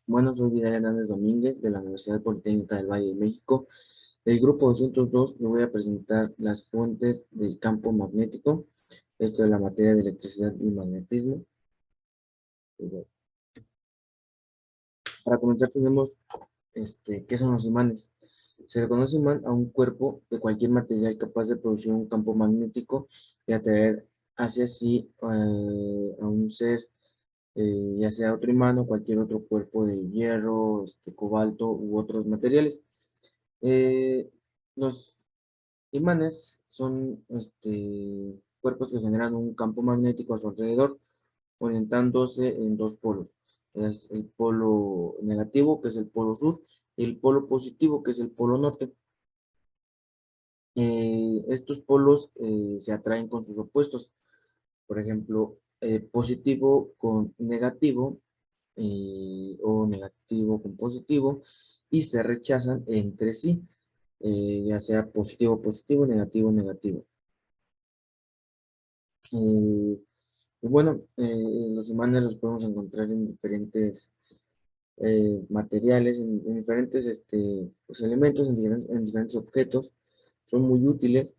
Bueno, soy Vidal Hernández Domínguez de la Universidad Politécnica del Valle de México. Del grupo 202 me voy a presentar las fuentes del campo magnético, esto de la materia de electricidad y magnetismo. Para comenzar tenemos ¿qué son los imanes? Se le conoce imán a un cuerpo de cualquier material capaz de producir un campo magnético y atraer hacia sí a un ser, ya sea otro imán o cualquier otro cuerpo de hierro, cobalto u otros materiales. Eh, los imanes son cuerpos que generan un campo magnético a su alrededor, orientándose en dos polos. Es el polo negativo, que es el polo sur, y el polo positivo, que es el polo norte. Estos polos se atraen con sus opuestos. Por ejemplo, positivo con negativo o negativo con positivo y se rechazan entre sí, ya sea positivo positivo, negativo negativo. Eh, y bueno, los imanes los podemos encontrar en diferentes materiales, en diferentes pues, elementos, en diferentes objetos. Son muy útiles.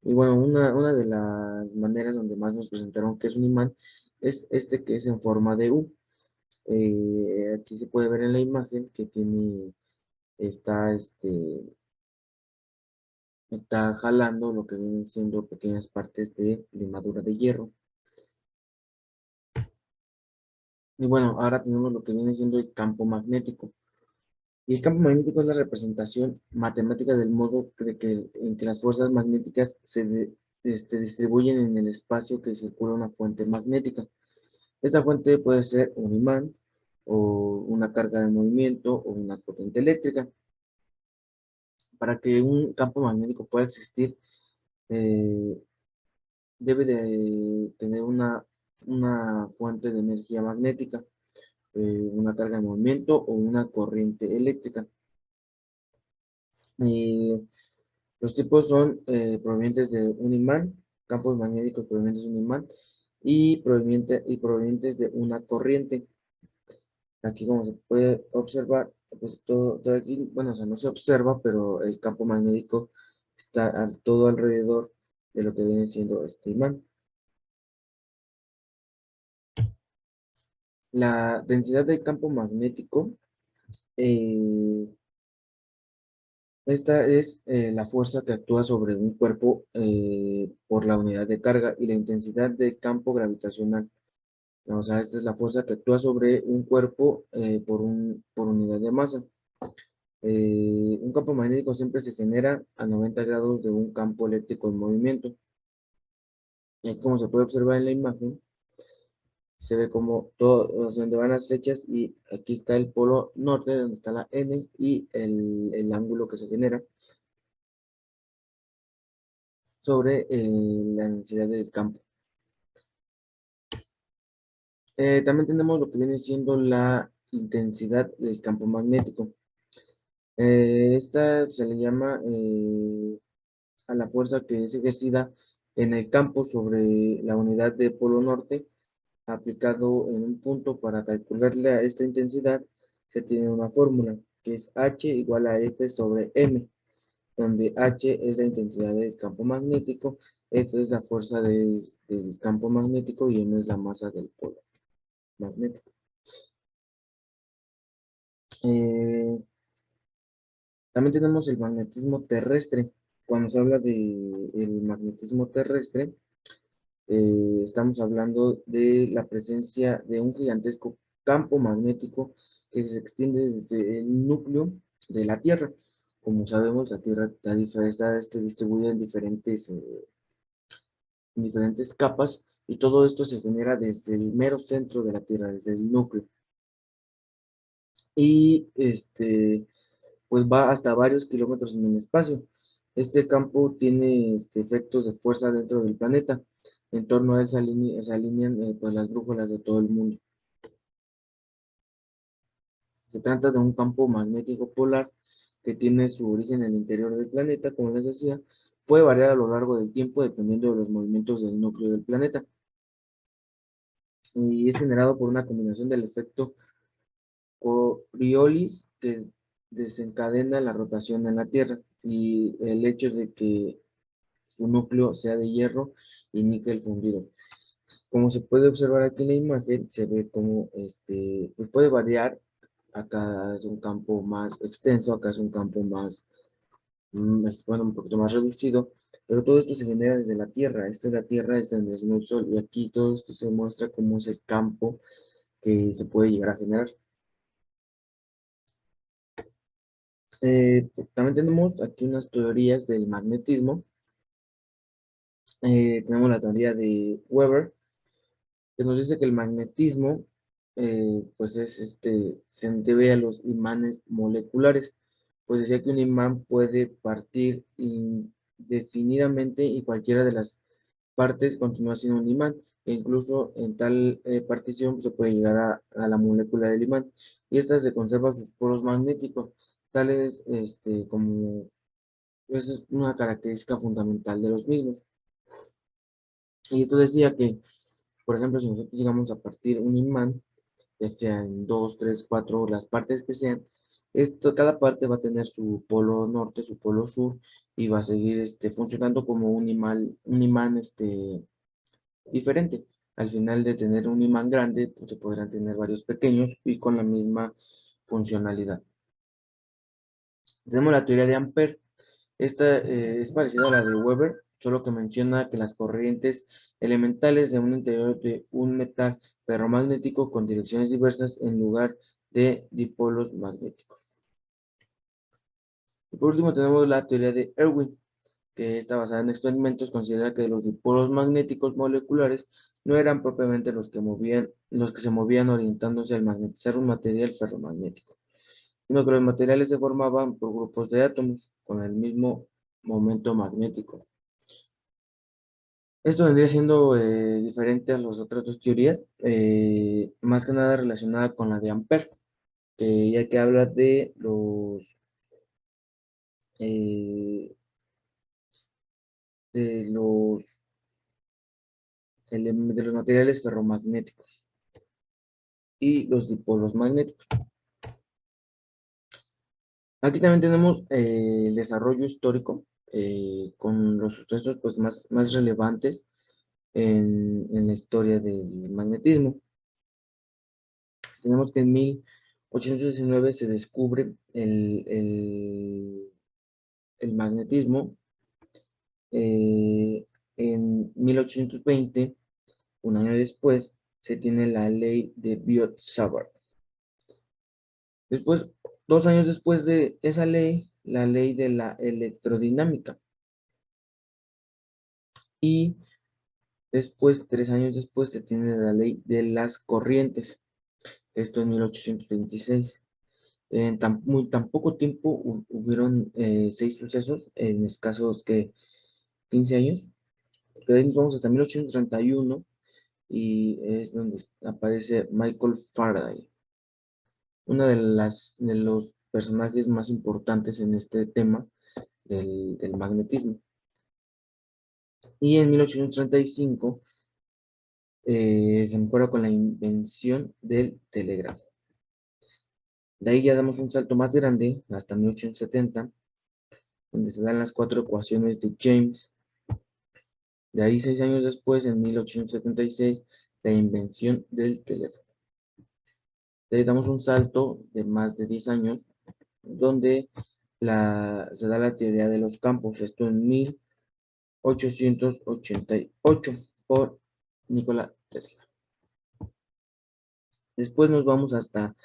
Y bueno, una de las maneras donde más nos presentaron que es un imán es este que es en forma de U. Aquí se puede ver en la imagen que tiene, está, está jalando lo que vienen siendo pequeñas partes de limadura de hierro. Y bueno, ahora tenemos lo que viene siendo el campo magnético. Y el campo magnético es la representación matemática del modo en que las fuerzas magnéticas distribuyen en el espacio que circula una fuente magnética. Esta fuente puede ser un imán, o una carga de movimiento, o una corriente eléctrica. Para que un campo magnético pueda existir, eh, debe de tener una fuente de energía magnética, una carga de movimiento o una corriente eléctrica. Y los tipos son provenientes de un imán, campos magnéticos provenientes de un imán y provenientes de una corriente. Aquí como se puede observar, pues todo aquí, bueno, o sea, no se observa, pero el campo magnético está todo alrededor de lo que viene siendo este imán. La densidad del campo magnético, eh, esta es la fuerza que actúa sobre un cuerpo por la unidad de carga y la intensidad del campo gravitacional. O sea, esta es la fuerza que actúa sobre un cuerpo por unidad de masa. Un campo magnético siempre se genera a 90 grados de un campo eléctrico en movimiento. Y como se puede observar en la imagen, se ve como todo, hacia donde van las flechas y aquí está el polo norte, donde está la N y el ángulo que se genera sobre la densidad del campo. También tenemos lo que viene siendo la intensidad del campo magnético. Esta se le llama a la fuerza que es ejercida en el campo sobre la unidad de polo norte, aplicado en un punto. Para calcularle a esta intensidad se tiene una fórmula que es H igual a F sobre M, donde H es la intensidad del campo magnético, F es la fuerza del campo magnético y M es la masa del polo magnético. Eh, También tenemos el magnetismo terrestre. Cuando se habla del magnetismo terrestre, estamos hablando de la presencia de un gigantesco campo magnético que se extiende desde el núcleo de la Tierra. Como sabemos, la Tierra está distribuida en diferentes capas y todo esto se genera desde el mero centro de la Tierra, desde el núcleo. Y pues va hasta varios kilómetros en el espacio. Este campo tiene efectos de fuerza dentro del planeta. En torno a esa línea se alinean pues, las brújulas de todo el mundo. Se trata de un campo magnético polar que tiene su origen en el interior del planeta, como les decía, puede variar a lo largo del tiempo dependiendo de los movimientos del núcleo del planeta. Y es generado por una combinación del efecto Coriolis que desencadena la rotación en la Tierra y el hecho de que su núcleo sea de hierro y níquel fundido. Como se puede observar aquí en la imagen, se ve como pues puede variar. Acá es un campo más extenso, acá es un campo más, bueno, un poquito más reducido, pero todo esto se genera desde la Tierra. Esta es la Tierra, esta es el Sol, y aquí todo esto se muestra cómo es el campo que se puede llegar a generar. También tenemos aquí unas teorías del magnetismo. Tenemos la teoría de Weber, que nos dice que el magnetismo, pues se debe a los imanes moleculares, pues decía que un imán puede partir indefinidamente y cualquiera de las partes continúa siendo un imán, e incluso en tal partición se puede llegar a la molécula del imán, y esta se conserva sus polos magnéticos, tales como, esa es una característica fundamental de los mismos. Y esto decía que, por ejemplo, si nosotros llegamos a partir un imán, ya sea en dos, tres, cuatro, las partes que sean, cada parte va a tener su polo norte, su polo sur, y va a seguir funcionando como un imán diferente. Al final de tener un imán grande, pues, se podrán tener varios pequeños y con la misma funcionalidad. Tenemos la teoría de Ampère. Esta es parecida a la de Weber, solo que menciona que las corrientes elementales de un interior de un metal ferromagnético con direcciones diversas en lugar de dipolos magnéticos. Y por último tenemos la teoría de Erwin, que está basada en experimentos, considera que los dipolos magnéticos moleculares no eran propiamente los que se movían orientándose al magnetizar un material ferromagnético, sino que los materiales se formaban por grupos de átomos con el mismo momento magnético. Esto vendría siendo diferente a las otras dos teorías, más que nada relacionada con la de Ampère, ya que habla eh, de de los materiales ferromagnéticos y los dipolos magnéticos. Aquí también tenemos el desarrollo histórico con los sucesos pues, más relevantes en la historia del magnetismo. Tenemos que en 1819 se descubre el magnetismo. En 1820, un año después, se tiene la ley de Biot-Savart. Después, 2 años después de esa ley, la ley de la electrodinámica. Y después, 3 años después, se tiene la ley de las corrientes. Esto en 1826. En tan poco tiempo hubieron 6 sucesos en escasos que 15 años. De ahí nos vamos hasta 1831 y es donde aparece Michael Faraday, uno de los personajes más importantes en este tema del magnetismo. Y en 1835 se mejora con la invención del telégrafo. De ahí ya damos un salto más grande hasta 1870, donde se dan las cuatro ecuaciones de James. De ahí 6 años después, en 1876, la invención del teléfono. De ahí damos un salto de más de 10 años, donde se da la teoría de los campos, esto en 1888 por Nikola Tesla. Después nos vamos hasta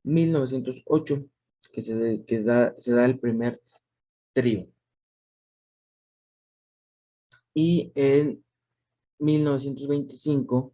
1908, se da el primer trío. Y en 1925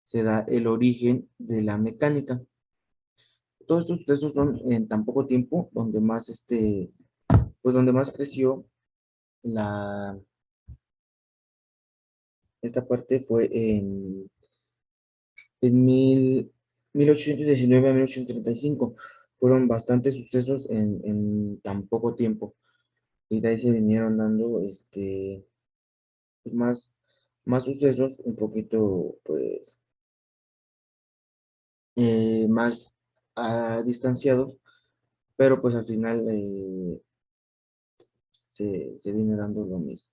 se da el origen de la mecánica. Todos estos sucesos son en tan poco tiempo, pues donde más creció la, esta parte fue en 1819 a 1835. Fueron bastantes sucesos en tan poco tiempo. Y de ahí se vinieron dando pues más sucesos, un poquito, pues, más distanciados, pero pues al final se viene dando lo mismo.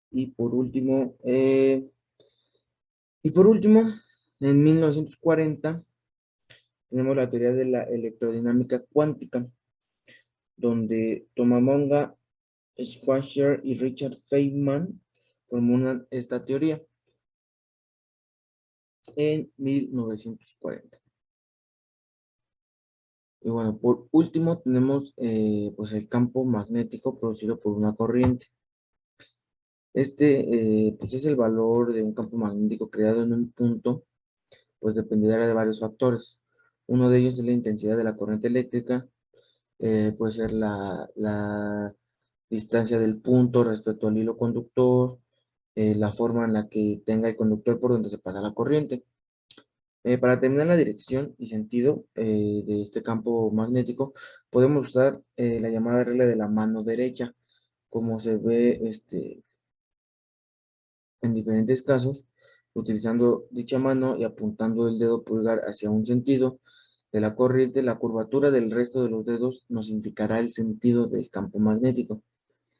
Y por último, en 1940 tenemos la teoría de la electrodinámica cuántica, donde Tomamonga, Schwarzschild y Richard Feynman formulan esta teoría en 1940. Y bueno, por último tenemos pues el campo magnético producido por una corriente. Pues es el valor de un campo magnético creado en un punto, pues dependerá de varios factores. Uno de ellos es la intensidad de la corriente eléctrica, puede ser la distancia del punto respecto al hilo conductor, la forma en la que tenga el conductor por donde se pasa la corriente. Para determinar la dirección y sentido de este campo magnético, podemos usar la llamada regla de la mano derecha, como se ve en diferentes casos, utilizando dicha mano y apuntando el dedo pulgar hacia un sentido de la corriente, la curvatura del resto de los dedos nos indicará el sentido del campo magnético.